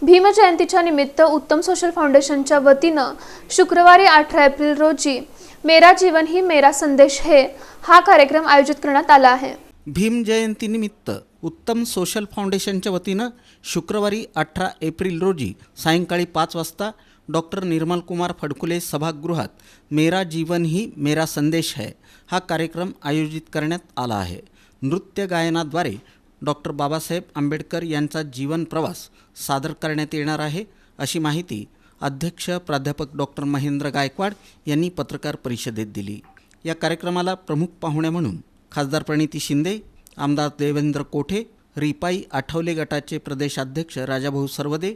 भीम जयंतीच्या निमित्त उत्तम सोशल फाउंडेशनच्या वतीनं शुक्रवारी 18 एप्रिल रोजी मेरा जीवन ही मेरा संदेश है हा कार्यक्रम आयोजित करण्यात आला आहे। भीम जयंतीनिमित्त उत्तम सोशल फाउंडेशनच्या वतीनं शुक्रवारी 18 एप्रिल रोजी सायंकाळी 5 वाजता डॉक्टर निर्मल कुमार फडकुले सभागृहात मेरा जीवन ही मेरा संदेश है हा कार्यक्रम आयोजित करण्यात आला आहे। नृत्य गायनाद्वारे डॉक्टर बाबासाहेब आंबेडकर यांचा जीवन प्रवास सादर करण्यात येणार आहे, अशी माहिती अध्यक्ष प्राध्यापक डॉक्टर महेंद्र गायकवाड यांनी पत्रकार परिषदेत दिली। या कार्यक्रमाला प्रमुख पाहुण्या म्हणून खासदार प्रणिती शिंदे, आमदार देवेंद्र कोठे, रिपाई आठवले गटाचे प्रदेशाध्यक्ष राजाभाऊ सरवदे,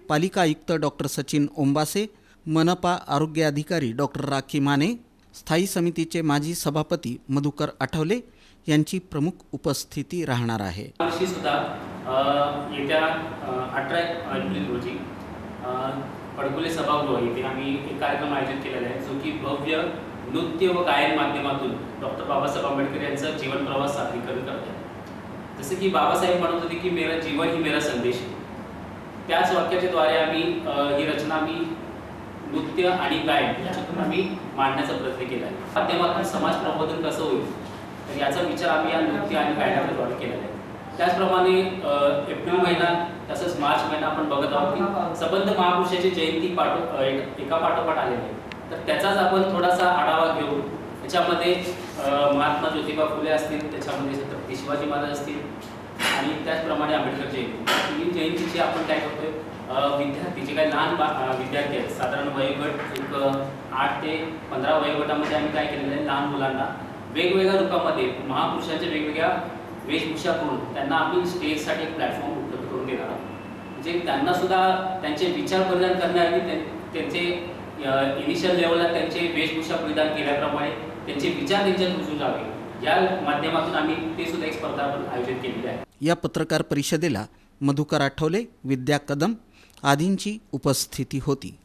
पालिका आयुक्त डॉक्टर सचिन ओंबासे, मनपा आरोग्य अधिकारी डॉक्टर राखी माने, स्थायी समितीचे माजी सभापती मधुकर आठवले यांची प्रमुख उपस्थिती राहणार आहे। सुद्धा येत्या 18 एप्रिल रोजी फडकुले सभागृह येथे आम्ही एक कार्यक्रम आयोजित केलेला आहे, जो की भव्य नृत्य व गायन माध्यमातून डॉक्टर बाबासाहेब आंबेडकर यांचा जीवन प्रवास सादरीकरण करतात। जसे की बाबासाहेब म्हणत होते की मेरा जीवन ही मेरा संदेश है, त्याच वाक्याच्या द्वारे आम्ही ही रचना नृत्य आणि गायन याच्यातून आम्ही मांडण्याचा प्रयत्न केला आहे। माध्यमातून समाज प्रबोधन कसं होईल तर याचा विचार आम्ही या नृत्य आणि गायनाद्वारे केलेला आहे। त्याचप्रमाणे एप्रिल महिना तसंच मार्च महिना आपण बघत आहोत की संबंध महापुरुषाची जयंती एका पाठोपाठ आलेली आहे, तर त्याचाच आपण थोडासा आढावा घेऊ। त्याच्यामध्ये महात्मा ज्योतिबा फुले असतील, त्याच्यामध्ये छत्रपती शिवाजी महाराज असतील आणि त्याचप्रमाणे आंबेडकर जयंती। ही जयंतीची आपण काय करतोय, विद्यार्थी जे काही लहान विद्यार्थी आहेत, साधारण वयोगट एक 8 ते 15 वयोगटामध्ये आम्ही काय केलेलं आहे, लहान मुलांना वेगवेगळ्या रूपामध्ये महापुरुषांच्या वेगवेगळ्या वेशभूषा करून त्यांना आम्ही स्टेजसाठी एक प्लॅटफॉर्म उपलब्ध करून देणार आहोत, जे त्यांना सुद्धा त्यांचे विचार परिधान करण्याआधी त्यांचे इनिशियल लेवलला त्यांचे वेशभूषा परिधान केल्याप्रमाणे त्यांचे विचार त्यांच्यात रुजू जावे, या माध्यमातून आम्ही ते सुद्धा एक स्पर्धा आयोजित केलेली आहे। या पत्रकार परिषदेला मधुकर आठवले, विद्या कदम आदींची उपस्थिती होती।